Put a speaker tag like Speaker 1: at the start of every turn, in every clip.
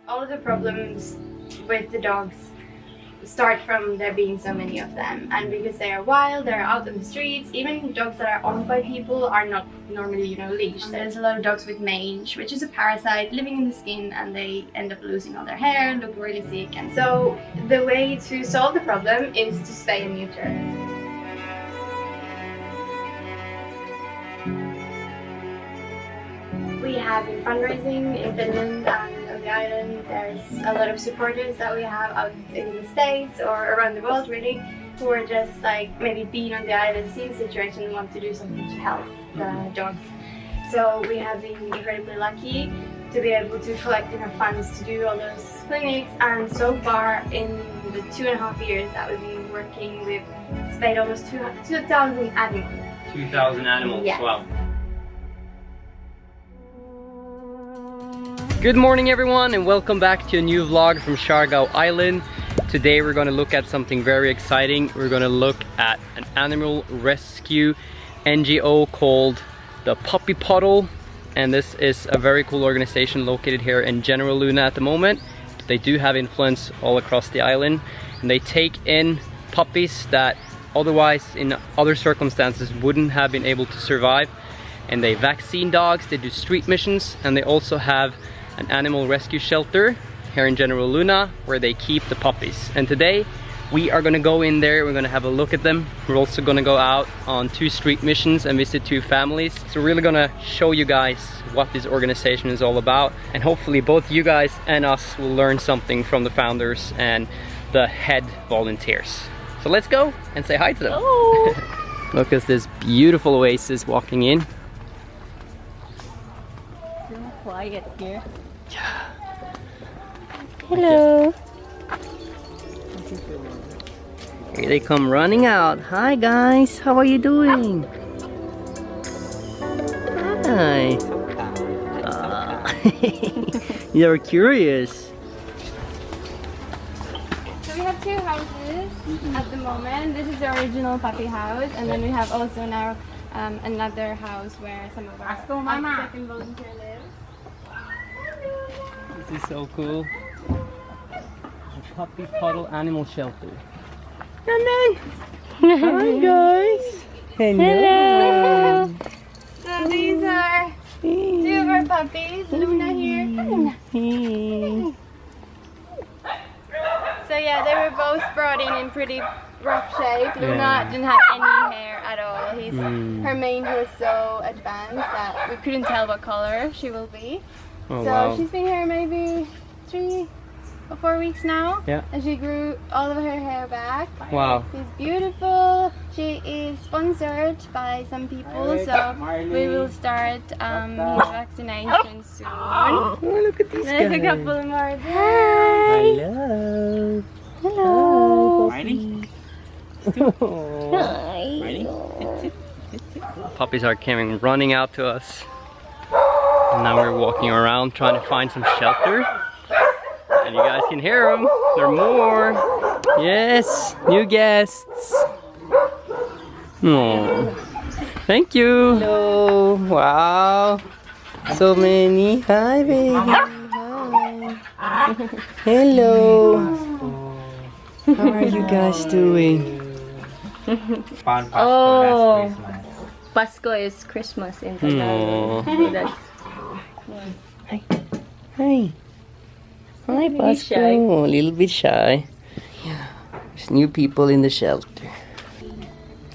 Speaker 1: All of the problems with the dogs start from there being so many of them, and because they are wild, they're out in the streets. Even dogs that are owned by people are not normally, you know, leashed. There's a lot of dogs with mange, which is a parasite living in the skin, and they end up losing all their hair, look really sick. And so the way to solve the problem is to spay and neuter. We have been fundraising in Finland and on the island. There's a lot of supporters that we have out in the States or around the world really, who are just like maybe being on the island, see the situation and want to do something to help the dogs. So we have been incredibly lucky to be able to collect enough funds to do all those clinics, and so far in the 2.5 years that we've been working, we've spayed almost 2,000 animals.
Speaker 2: 2,000 animals,
Speaker 1: yes.
Speaker 2: Wow. Good morning everyone, and welcome back to a new vlog from Siargao Island. Today we're going to look at something very exciting. We're going to look at an animal rescue NGO called the Puppy Puddle, and this is a very cool organization located here in General Luna at the moment. They do have influence all across the island, and they take in puppies that otherwise in other circumstances wouldn't have been able to survive, and they vaccine dogs, they do street missions, and they also have an animal rescue shelter here in General Luna where they keep the puppies. And today we are going to go in there, we're going to have a look at them. We're also going to go out on 2 street missions and visit 2 families. So we're really going to show you guys what this organization is all about, and hopefully both you guys and us will learn something from the founders and the head volunteers. So let's go and say hi to them. Oh. Look at this beautiful oasis walking in.
Speaker 3: Quiet here.
Speaker 2: Yeah.
Speaker 3: Hello.
Speaker 2: Here they come running out. Hi guys, how are you doing? Hi. You're curious.
Speaker 1: So we have 2 houses at the moment. This is the original puppy house, and then we have also now another house where some of our second volunteer lives.
Speaker 2: This is so cool. The Puppy Puddle Animal Shelter. Hi guys.
Speaker 3: Hello.
Speaker 1: So these are 2 of our puppies, Luna here. Luna. So yeah, they were both brought in pretty rough shape. Luna didn't have any hair at all. Her mange was so advanced that we couldn't tell what color she will be.
Speaker 2: Oh,
Speaker 1: so
Speaker 2: wow.
Speaker 1: she's been here maybe 3 or 4 weeks now.
Speaker 2: Yeah.
Speaker 1: And she grew all of her hair back.
Speaker 2: Wow.
Speaker 1: She's beautiful. She is sponsored by some people, so we will start his vaccination soon.
Speaker 2: Oh, look at these
Speaker 1: There's
Speaker 2: guys.
Speaker 1: a couple more.
Speaker 2: Hello.
Speaker 3: Hello.
Speaker 2: Hi. Puppies are coming running out to us. And now we're walking around trying to find some shelter. And you guys can hear them. There are more. Yes, new guests. Oh, thank you. Hello. Wow. So many. Hi, baby. Hi. Hello. How are you guys doing?
Speaker 3: Oh, Pascal is Christmas in Tagalog. So that's
Speaker 2: Hi. Hi. Hi,
Speaker 3: Maybe
Speaker 2: Pascal.
Speaker 3: shy.
Speaker 2: A little bit shy. Yeah. There's new people in the shelter.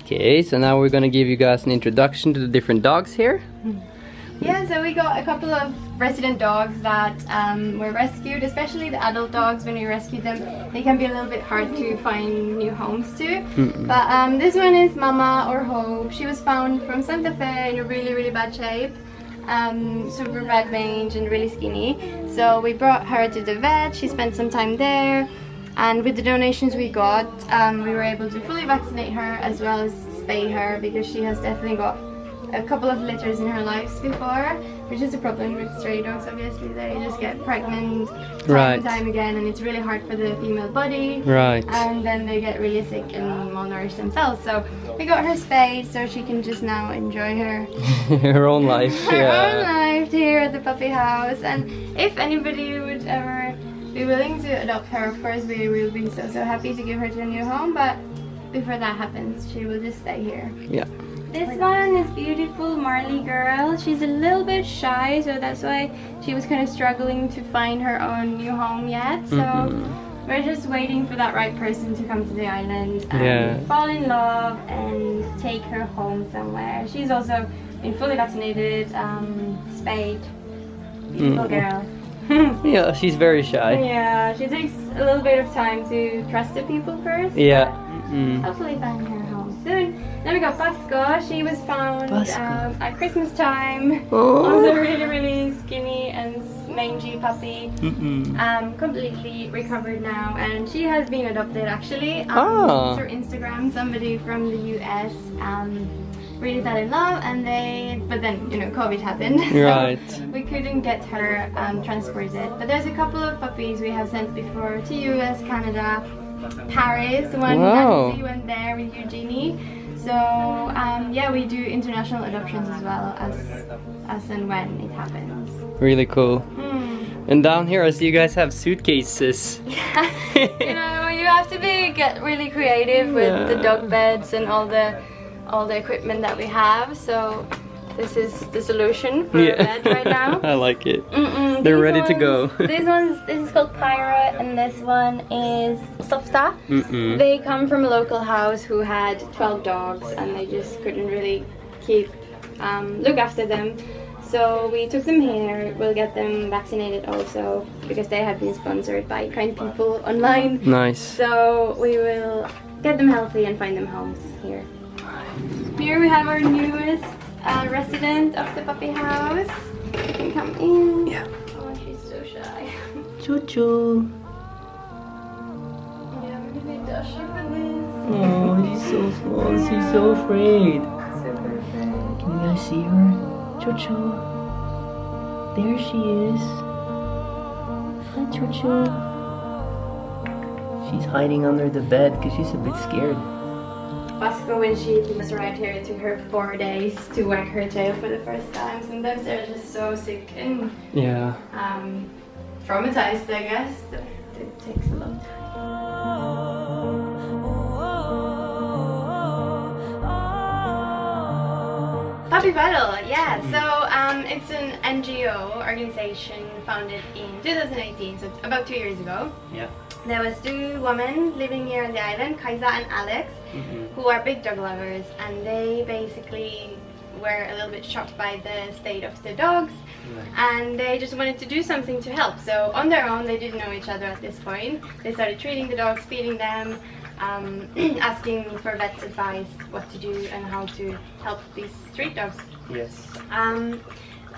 Speaker 2: Okay, so now we're gonna give you guys an introduction to the different dogs here.
Speaker 1: Yeah, so we got a couple of resident dogs that were rescued, especially the adult dogs. When we rescued them, they can be a little bit hard to find new homes to. But this one is Mama or Hope. She was found from Santa Fe in a really, really bad shape. Super bad mange and really skinny. So we brought her to the vet. She spent some time there. And with the donations we got, we were able to fully vaccinate her as well as spay her, because she has definitely got a couple of litters in her lives before, which is a problem with stray dogs. Obviously, they just get pregnant time and time again, and it's really hard for the female body.
Speaker 2: Right.
Speaker 1: And then they get really sick and malnourished themselves. So we got her spayed so she can just now enjoy her
Speaker 2: her own life.
Speaker 1: her own life here at the puppy house. And if anybody would ever be willing to adopt her, of course we will be so happy to give her to a new home. But before that happens, she will just stay here.
Speaker 2: Yeah.
Speaker 1: This one is beautiful Marley girl. She's a little bit shy, so that's why she was kind of struggling to find her own new home yet. So we're just waiting for that right person to come to the island and fall in love and take her home somewhere. She's also been fully vaccinated, spayed. Beautiful girl.
Speaker 2: Yeah, she's very shy.
Speaker 1: Yeah, she takes a little bit of time to trust the people first.
Speaker 2: Yeah.
Speaker 1: Hopefully find her home soon. Then we got Pascal. She was found at Christmas time. Also really skinny and mangy puppy. Completely recovered now, and she has been adopted actually. Through Instagram, somebody from the US really fell in love, and but then COVID happened.
Speaker 2: Right.
Speaker 1: So we couldn't get her transported. But there's a couple of puppies we have sent before to US, Canada, Paris. One Nancy went there with Eugenie. So yeah, we do international adoptions as well as and when it happens.
Speaker 2: Really cool. And down here I see you guys have suitcases.
Speaker 1: You have to get really creative with the dog beds and all the equipment that we have. So this is the solution for a bed right now.
Speaker 2: I like it. They're ready to go.
Speaker 1: This is called Pyra, and this one is Softa. They come from a local house who had 12 dogs, and they just couldn't really look after them. So we took them here. We'll get them vaccinated also, because they have been sponsored by kind people online.
Speaker 2: Nice.
Speaker 1: So we will get them healthy and find them homes here. Here we have our newest resident of the puppy house. You can come in.
Speaker 2: Yeah.
Speaker 1: Oh, she's so shy.
Speaker 2: Choo-choo.
Speaker 1: Yeah, I'm really dushy for this.
Speaker 2: Oh, she's so small. She's so afraid.
Speaker 1: Super afraid.
Speaker 2: Can you guys see her? Choo-choo. There she is. Hi, Choo-choo. She's hiding under the bed because she's a bit scared.
Speaker 1: Pascal, when she was arrived here, it took her 4 days to wag her tail for the first time. Sometimes they're just so sick and traumatized, I guess. It takes a long time. Puppy Puddle, yeah. So it's an NGO organization founded in 2018, so about 2 years ago.
Speaker 2: Yeah.
Speaker 1: There was 2 women living here on the island, Kaisa and Alex, who are big dog lovers, and they basically were a little bit shocked by the state of the dogs, and they just wanted to do something to help. So on their own, they didn't know each other at this point. They started treating the dogs, feeding them, asking for vet's advice, what to do and how to help these street dogs.
Speaker 2: Yes.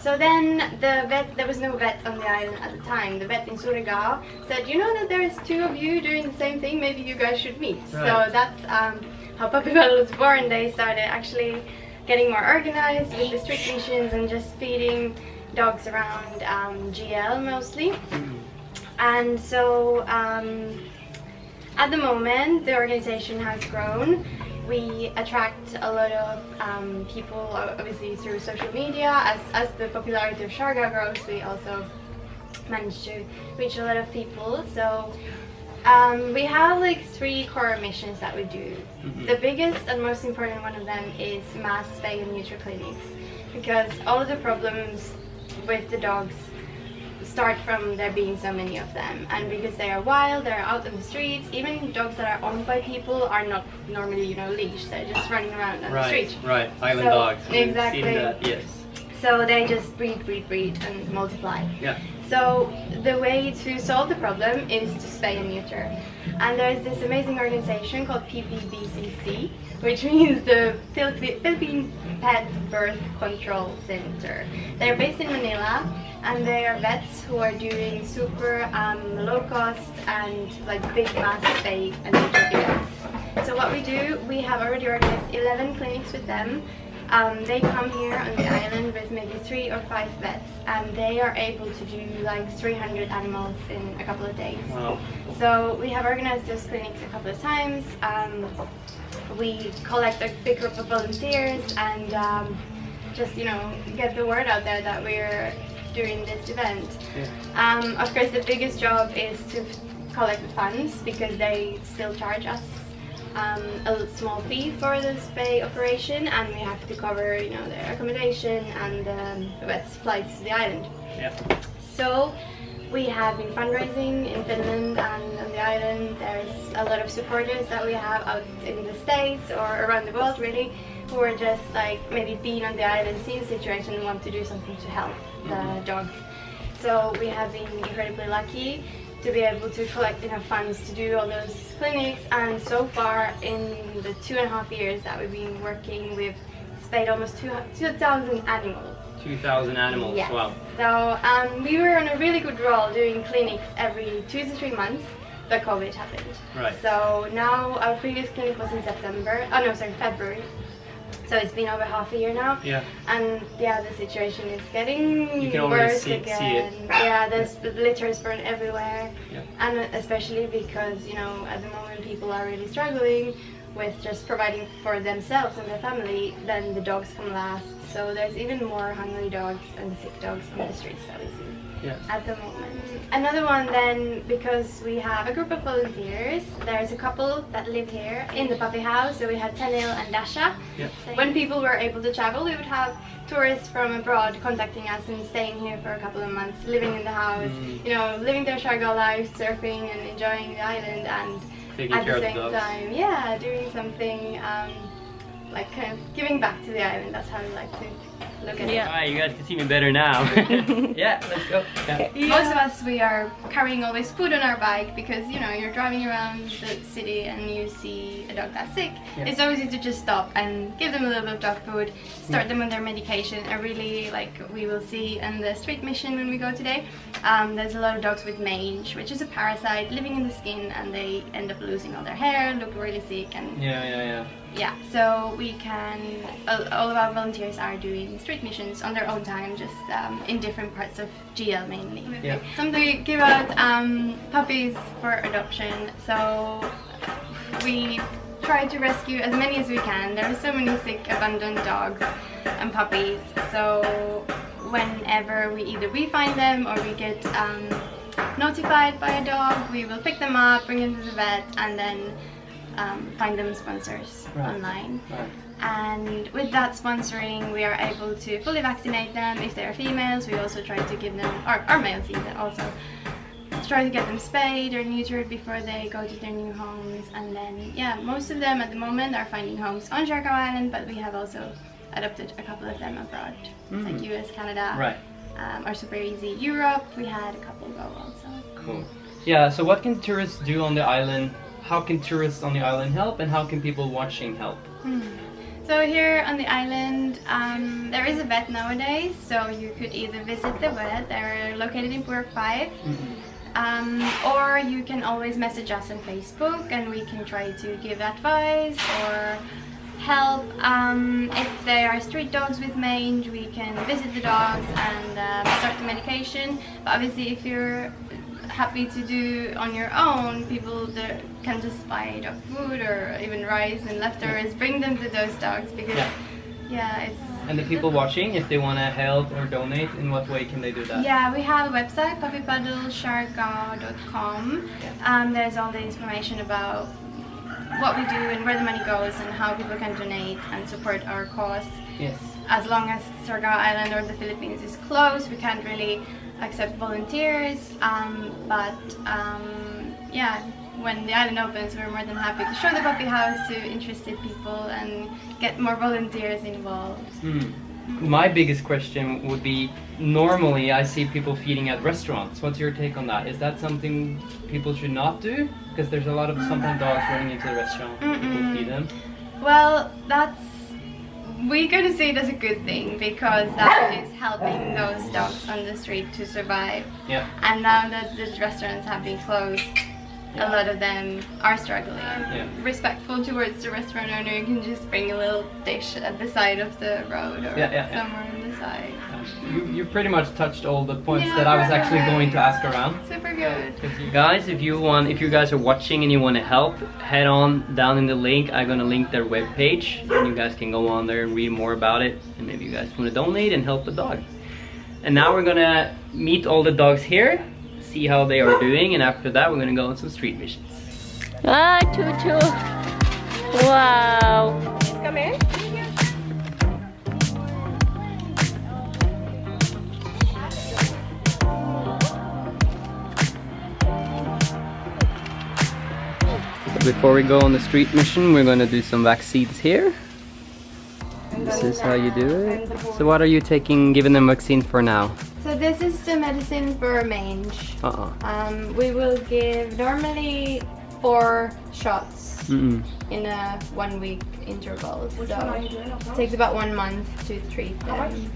Speaker 1: So then there was no vet on the island at the time. The vet in Siargao said, you know that there's 2 of you doing the same thing, maybe you guys should meet. Right. So that's how Puppy Puddle was born. They started actually getting more organized with the street missions and just feeding dogs around GL mostly. And so at the moment the organization has grown. We attract a lot of people, obviously through social media. As the popularity of Siargao grows, we also manage to reach a lot of people. So we have like 3 core missions that we do. The biggest and most important one of them is mass spay and neuter clinics, because all of the problems with the dogs start from there being so many of them, and because they are wild, they're out in the streets. Even dogs that are owned by people are not normally leashed, they're just running around on the street.
Speaker 2: Right, island dogs.
Speaker 1: Exactly.
Speaker 2: We've seen that, yes.
Speaker 1: So they just breed and multiply.
Speaker 2: Yeah.
Speaker 1: So the way to solve the problem is to spay and neuter. And there's this amazing organization called PPBCC, which means the Philippine Pet Birth Control Center. They're based in Manila, and they are vets who are doing super low cost and like big mass spay and neuter events. So what we do, we have already organized 11 clinics with them. They come here on the island with maybe 3 or 5 vets, and they are able to do like 300 animals in a couple of days.
Speaker 2: Wow.
Speaker 1: So we have organized those clinics a couple of times. We collect a big group of volunteers and just, you know, get the word out there that we're doing this event. Yeah. Of course, the biggest job is to collect the funds, because they still charge us a small fee for the spay operation, and we have to cover, you know, their accommodation and the vet's flights to the island.
Speaker 2: Yeah.
Speaker 1: So we have been fundraising in Finland and on the island. There's a lot of supporters that we have out in the States or around the world, really, who are just like maybe being on the island, see the situation and want to do something to help the dogs. So we have been incredibly lucky to be able to collect enough funds to do all those clinics, and so far in the 2.5 years that we've been working, we've spayed almost 2,000 animals.
Speaker 2: 2,000 animals,
Speaker 1: yes.
Speaker 2: Wow.
Speaker 1: So we were on a really good roll doing clinics every 2 to 3 months, but COVID happened.
Speaker 2: Right.
Speaker 1: So now our previous clinic was in February. So it's been over half a year now.
Speaker 2: Yeah.
Speaker 1: And yeah, the situation is getting
Speaker 2: you can already
Speaker 1: worse
Speaker 2: see
Speaker 1: again.
Speaker 2: it.
Speaker 1: Yeah, there's litters burn everywhere.
Speaker 2: Yeah.
Speaker 1: And especially because, you know, at the moment people are really struggling with just providing for themselves and their family, then the dogs come last. So there's even more hungry dogs and sick dogs on the streets that we see.
Speaker 2: Yeah.
Speaker 1: At the moment. Another one then, because we have a group of volunteers, there's a couple that live here in the puppy house. So we have Tenil and Dasha.
Speaker 2: Yeah.
Speaker 1: When people were able to travel, we would have tourists from abroad contacting us and staying here for a couple of months, living in the house, you know, living their Siargao life, surfing and enjoying the island, and
Speaker 2: taking
Speaker 1: at
Speaker 2: care
Speaker 1: the
Speaker 2: of
Speaker 1: same
Speaker 2: the dogs.
Speaker 1: time, yeah, doing something like kind of giving back to the island. That's how we like to look at it.
Speaker 2: Alright, you guys can see me better now. Yeah, let's go. Yeah.
Speaker 1: Most of us, we are carrying always food on our bike, because, you know, you're driving around the city and you see a dog that's sick.
Speaker 2: Yeah.
Speaker 1: It's always easy to just stop and give them a little bit of dog food, start them on their medication. And really, like we will see in the street mission when we go today, there's a lot of dogs with mange, which is a parasite living in the skin, and they end up losing all their hair, look really sick, and yeah, so we can, all of our volunteers are doing street missions on their own time, just in different parts of GL mainly.
Speaker 2: Yeah.
Speaker 1: Sometimes we give out puppies for adoption, so we try to rescue as many as we can. There are so many sick, abandoned dogs and puppies, so whenever we find them or we get notified by a dog, we will pick them up, bring them to the vet, and then find them sponsors online.
Speaker 2: Right.
Speaker 1: And with that sponsoring, we are able to fully vaccinate them. If they are females, we also try to give them, or males even also, try to get them spayed or neutered before they go to their new homes. And then, yeah, most of them at the moment are finding homes on Siargao Island, but we have also adopted a couple of them abroad, like US, Canada,
Speaker 2: Right.
Speaker 1: Or super easy Europe. We had a couple go also.
Speaker 2: Cool. Yeah, so what can tourists do on the island? How can tourists on the island help, and how can people watching help?
Speaker 1: So here on the island, there is a vet nowadays, so you could either visit the vet, they're located in Purok 5, or you can always message us on Facebook and we can try to give advice or help. If there are street dogs with mange, we can visit the dogs and start the medication. But obviously if you're happy to do on your own, people that can just buy dog food or even rice and leftovers, bring them to those dogs, because it's...
Speaker 2: And the people watching, if they want to help or donate, in what way can they do that?
Speaker 1: Yeah, we have a website, puppypuddlesiargao.com. There's all the information about what we do and where the money goes and how people can donate and support our cause.
Speaker 2: Yes.
Speaker 1: As long as Siargao Island or the Philippines is closed, we can't really accept volunteers, yeah, when the island opens, we're more than happy to show the puppy house to interested people and get more volunteers involved.
Speaker 2: My biggest question would be, normally I see people feeding at restaurants. What's your take on that? Is that something people should not do? Because there's a lot of sometimes dogs running into the restaurant, people feed them.
Speaker 1: Well, we're going to see it as a good thing, because that is helping those dogs on the street to survive.
Speaker 2: Yeah.
Speaker 1: And now that the restaurants have been closed, a lot of them are struggling.
Speaker 2: Yeah.
Speaker 1: Respectful towards the restaurant owner, you can just bring a little dish at the side of the road or somewhere on the side.
Speaker 2: You pretty much touched all the points
Speaker 1: Yeah,
Speaker 2: that I was
Speaker 1: right,
Speaker 2: actually
Speaker 1: right.
Speaker 2: going to ask around.
Speaker 1: Super good.
Speaker 2: Guys, if you guys are watching and you want to help, head on down in the link. I'm gonna link their webpage, and you guys can go on there and read more about it. And maybe you guys want to donate and help the dog. And now we're gonna meet all the dogs here, see how they are doing, and after that we're gonna go on some street missions.
Speaker 3: Ah, Tutu. Wow.
Speaker 1: Come here.
Speaker 2: Before we go on the street mission, we're gonna do some vaccines here. This is how you do it. So what are you giving them vaccine for now?
Speaker 1: So this is the medicine for mange. We will give normally 4 shots in a 1 week interval. So it takes about 1 month to treat them.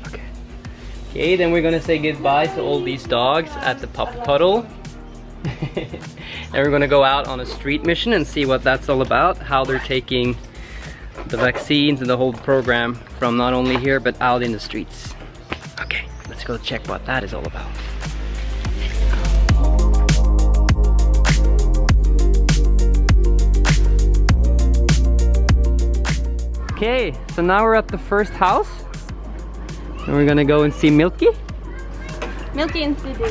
Speaker 2: Okay, then we're gonna say goodbye to all these dogs at the Puppy Puddle. And we're gonna go out on a street mission and see what that's all about, how they're taking the vaccines and the whole program from not only here but out in the streets. Okay, let's go check what that is all about. Okay, so now we're at the first house and we're gonna go and see Milky.
Speaker 3: Milky and Sidi.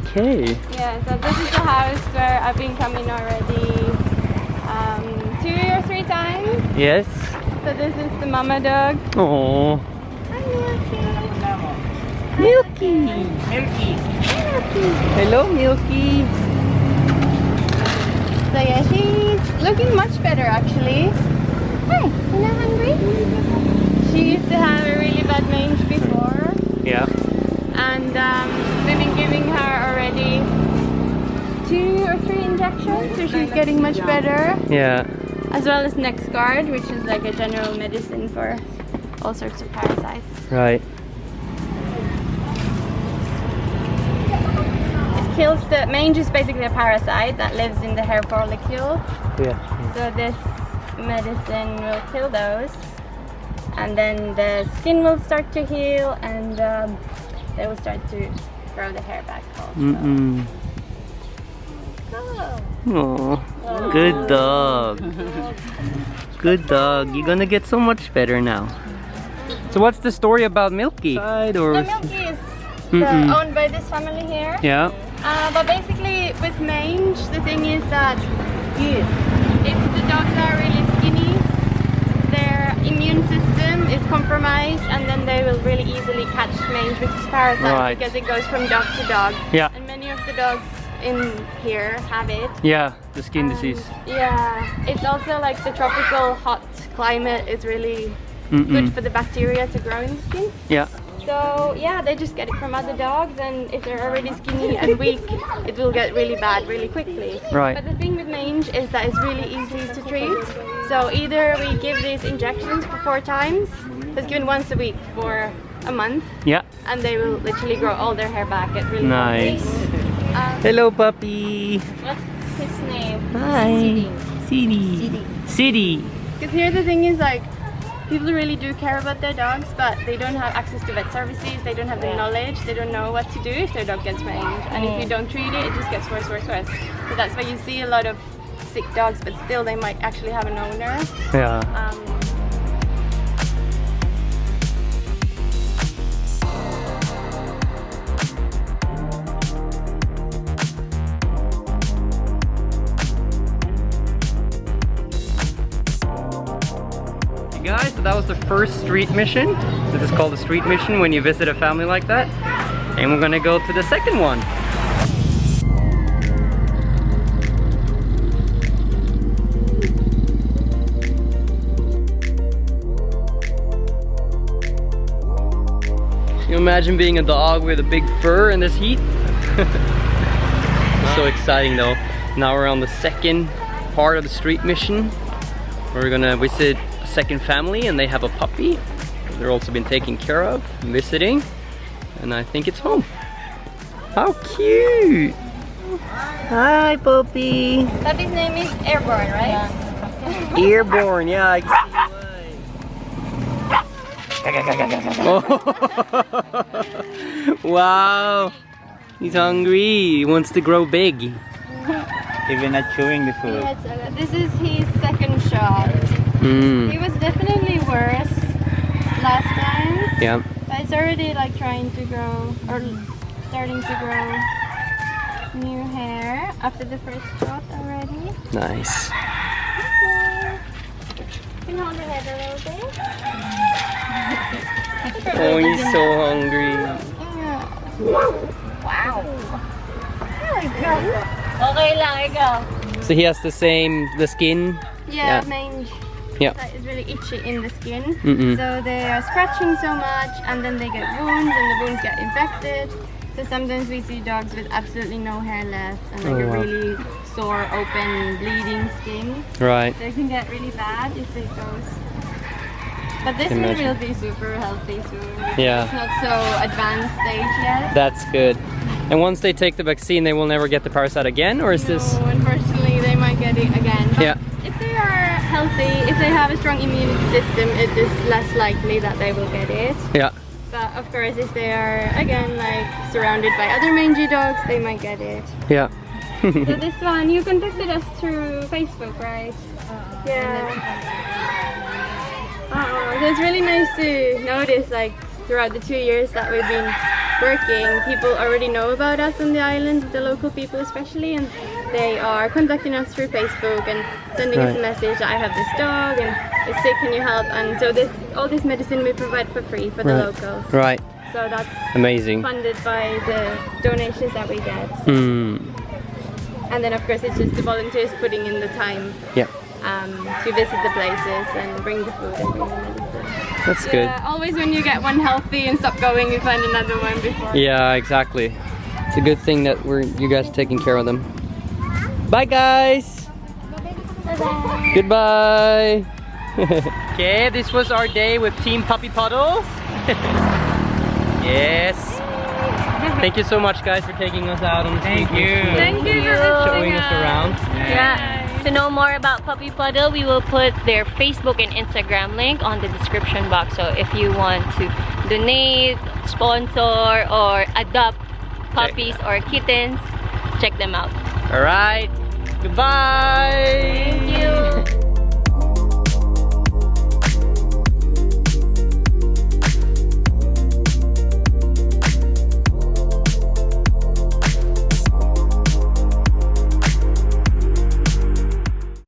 Speaker 2: Okay.
Speaker 3: Yeah, so this is the house where I've been coming already 2 or 3 times.
Speaker 2: Yes.
Speaker 3: So this is the mama dog.
Speaker 2: Oh.
Speaker 3: Hi, Milky.
Speaker 2: Milky. Milky. Hello, Milky.
Speaker 3: So yeah, she's looking much better actually. Hi, you're not hungry? She used to have a really bad mange before.
Speaker 2: Yeah.
Speaker 3: And we've been giving her already 2 or 3 injections, so she's getting much better.
Speaker 2: Yeah.
Speaker 3: As well as NexGard, which is like a general medicine for all sorts of parasites.
Speaker 2: Right.
Speaker 3: It kills the mange is basically a parasite that lives in the hair follicle.
Speaker 2: Yeah.
Speaker 3: So this medicine will kill those, and then the skin will start to heal, and they will start to grow the hair back also.
Speaker 2: Oh, good dog. Good dog. You're gonna get so much better now. So what's the story about Milky?
Speaker 3: The Milky is owned by this family here.
Speaker 2: Yeah.
Speaker 3: But basically with mange, the thing is that if the dogs are really skinny, their immune system is compromised, and then they will really easily catch mange, which is parasite, because it goes from dog to dog.
Speaker 2: Yeah.
Speaker 3: And many of the dogs in here have it.
Speaker 2: Yeah, the skin disease.
Speaker 3: Yeah, it's also like the tropical hot climate is really good for the bacteria to grow in the skin.
Speaker 2: Yeah.
Speaker 3: So yeah, they just get it from other dogs, and if they're already skinny and weak, it will get really bad really quickly.
Speaker 2: Right.
Speaker 3: But the thing with mange is that it's really easy to treat. So either we give these injections for 4 times, it's given once a week for a month.
Speaker 2: Yeah.
Speaker 3: And they will literally grow all their hair back at really
Speaker 2: Nice. Hello, puppy.
Speaker 3: What's his name?
Speaker 2: Hi. Sidi. Sidi.
Speaker 3: Because here the thing is, like, people really do care about their dogs, but they don't have access to vet services, they don't have the knowledge, they don't know what to do if their dog gets mange. And if you don't treat it, it just gets worse, worse, worse. So that's why you see a lot of sick dogs, but still they might actually have an owner.
Speaker 2: Yeah. Guys, so that was the first street mission. This is called a street mission when you visit a family like that. And we're gonna go to the second one. Can you imagine being a dog with a big fur in this heat? So exciting though. Now we're on the second part of the street mission. We're gonna visit a second family, and they have a puppy. They're also been taken care of, visiting, and I think it's home. How cute! Hi, Puppy.
Speaker 3: Puppy's name is Airborne, right?
Speaker 2: Airborne, yeah, I can see why. Wow, he's hungry. He wants to grow big.
Speaker 4: Even not chewing the food.
Speaker 3: This is his second shot. He was definitely worse last time.
Speaker 2: Yeah.
Speaker 3: But it's already like trying to grow, or starting to grow new hair after the first shot already.
Speaker 2: Nice.
Speaker 3: Can you hold your head a little bit?
Speaker 2: Oh, he's so hungry.
Speaker 3: Wow. Okay lang, ikaw.
Speaker 2: So he has the skin.
Speaker 3: Yeah, mange.
Speaker 2: Yeah.
Speaker 3: That is really itchy in the skin.
Speaker 2: Mm-mm.
Speaker 3: So they are scratching so much, and then they get wounds, and the wounds get infected. So sometimes we see dogs with absolutely no hair left, and like a really sore, open, bleeding skin.
Speaker 2: Right.
Speaker 3: So it can get really bad if it goes. But this one will be super healthy soon.
Speaker 2: Yeah.
Speaker 3: It's not so advanced stage yet.
Speaker 2: That's good. And once they take the vaccine, they will never get the parasite again, or is this?
Speaker 3: No, unfortunately, they might get it again. But
Speaker 2: Yeah.
Speaker 3: if they are healthy, if they have a strong immune system, it is less likely that they will get it.
Speaker 2: Yeah.
Speaker 3: But of course, if they are again like surrounded by other mangy dogs, they might get it.
Speaker 2: Yeah.
Speaker 3: So this one, you contacted us through Facebook, right? Yeah. So it's really nice to notice, like throughout the 2 years that we've been working, people already know about us on the island, the local people especially, and they are contacting us through Facebook and sending us a message that I have this dog and it's sick, can you help? And so all this medicine we provide for free for the locals.
Speaker 2: Right.
Speaker 3: So that's
Speaker 2: amazing.
Speaker 3: Funded by the donations that we get. And then of course it's just the volunteers putting in the time.
Speaker 2: Yeah.
Speaker 3: To visit the places and bring the food and bring the medicine.
Speaker 2: That's good.
Speaker 3: Always when you get one healthy and stop going, you find another one before.
Speaker 2: Yeah, exactly. It's a good thing that you guys are taking care of them. Bye, guys.
Speaker 3: Bye-bye.
Speaker 2: Goodbye. Okay, this was our day with Team Puppy Puddle. Yes. Thank you so much, guys, for taking us out on the street.
Speaker 3: Thank you for
Speaker 2: showing us around.
Speaker 5: Yeah. To know more about Puppy Puddle, we will put their Facebook and Instagram link on the description box. So if you want to donate, sponsor, or adopt puppies or kittens, check them out.
Speaker 2: All right. Goodbye.
Speaker 5: Thank you.